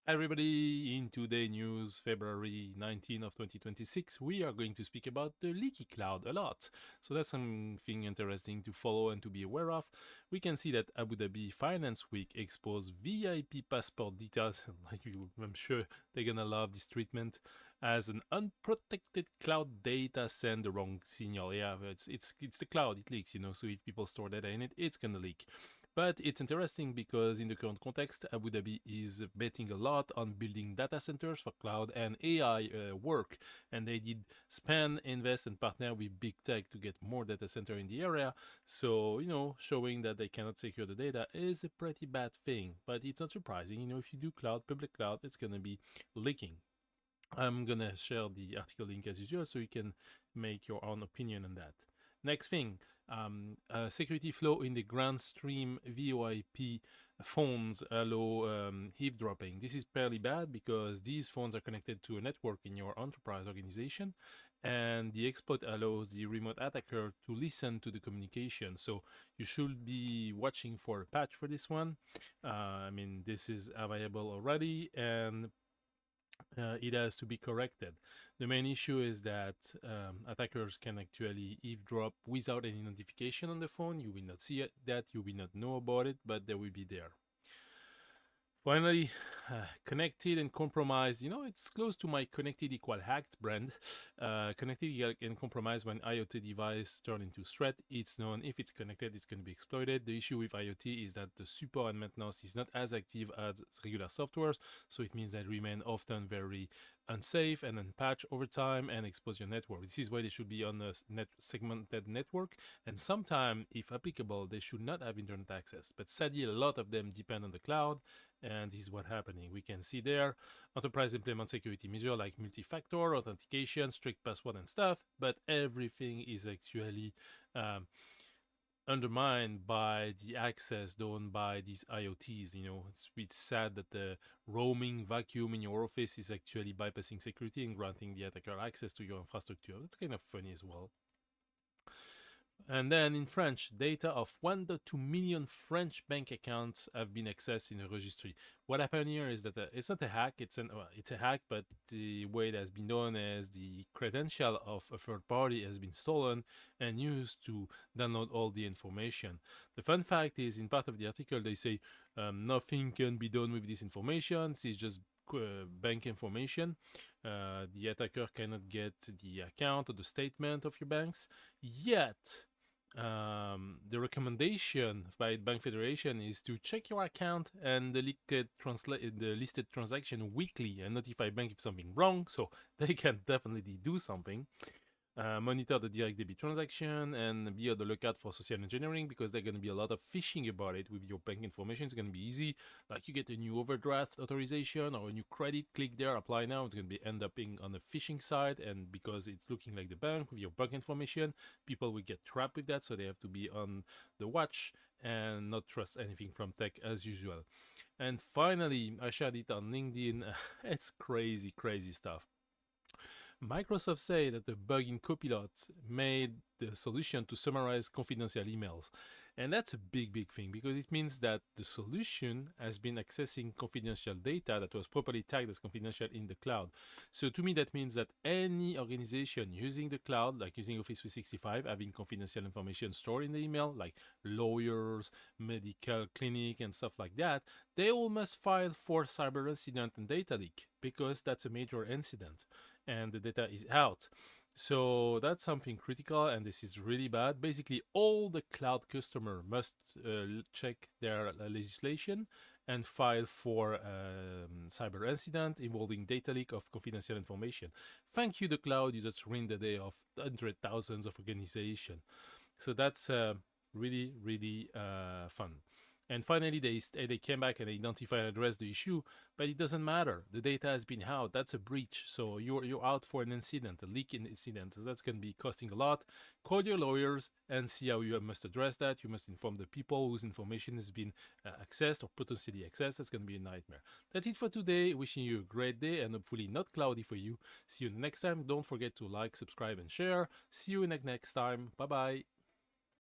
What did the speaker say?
Everybody, in today news, February 19 of 2026, we are going to speak about the leaky cloud a lot. So that's something interesting to follow and to be aware of. We can see that Abu Dhabi Finance Week exposed VIP passport details. I'm sure they're gonna love this treatment as an unprotected cloud data send the wrong signal. Yeah, it's the cloud, it leaks, So if people store data in it, it's gonna leak. But it's interesting because in the current context, Abu Dhabi is betting a lot on building data centers for cloud and AI work. And they did spend, invest, and partner with big tech to get more data center in the area. So, showing that they cannot secure the data is a pretty bad thing. But it's not surprising. If you do cloud, public cloud, it's going to be leaking. I'm going to share the article link as usual so you can make your own opinion on that. Next thing, security flow in the Grandstream VoIP phones allow eavesdropping. This is fairly bad because these phones are connected to a network in your enterprise organization, and the exploit allows the remote attacker to listen to the communication. So you should be watching for a patch for this one. This is available already, and it has to be corrected. The main issue is that attackers can actually eavesdrop without any notification on the phone. You will not see that, you will not know about it, but they will be there. Finally, connected and compromised. It's close to my connected equal hacked brand. Connected and compromised when IoT device turn into threat. It's known if it's connected, it's going to be exploited. The issue with IoT is that the support and maintenance is not as active as regular softwares, so it means that remain often very unsafe and unpatched over time and expose your network. This is why they should be on a segmented network, and sometimes, if applicable, they should not have internet access. But sadly, a lot of them depend on the cloud, and this is what's happening. We can see there, enterprise implement security measures like multi-factor authentication, strict password and stuff, but everything is actually undermined by the access done by these IoTs. It's sad that the roaming vacuum in your office is actually bypassing security and granting the attacker access to your infrastructure. That's kind of funny as well. And then in French, data of 1.2 million French bank accounts have been accessed in a registry. What happened here is that it's not a hack, it's a hack, but the way it has been done is the credential of a third party has been stolen and used to download all the information. The fun fact is, in part of the article, they say nothing can be done with this information. This is just bank information. The attacker cannot get the account or the statement of your banks. Yet, the recommendation by Bank Federation is to check your account and the listed transaction weekly and notify bank if something wrong. So they can definitely do something. Monitor the direct debit transaction and be on the lookout for social engineering, because there's going to be a lot of phishing about it with your bank information. It's going to be easy, like you get a new overdraft authorization or a new credit, click there, apply now. It's going to be end up being on the phishing side, and because it's looking like the bank with your bank information, people will get trapped with that, so they have to be on the watch and not trust anything from tech as usual. And finally, I shared it on LinkedIn. It's crazy stuff. Microsoft say that the bug in Copilot made the solution to summarize confidential emails. And that's a big thing, because it means that the solution has been accessing confidential data that was properly tagged as confidential in the cloud. So to me, that means that any organization using the cloud, like using Office 365, having confidential information stored in the email, like lawyers, medical clinic, and stuff like that, they all must file for cyber incident and data leak, because that's a major incident and the data is out. So that's something critical, and this is really bad. Basically, all the cloud customer must check their legislation and file for cyber incident involving data leak of confidential information. Thank you, the cloud. You just ruined the day of hundreds of thousands of organizations. So that's really fun. And finally, they came back and identified and addressed the issue, but it doesn't matter. The data has been out. That's a breach. So you're out for an incident, a leak incident. So that's going to be costing a lot. Call your lawyers and see how you must address that. You must inform the people whose information has been accessed or potentially accessed. That's going to be a nightmare. That's it for today. Wishing you a great day and hopefully not cloudy for you. See you next time. Don't forget to like, subscribe, and share. See you next time. Bye-bye.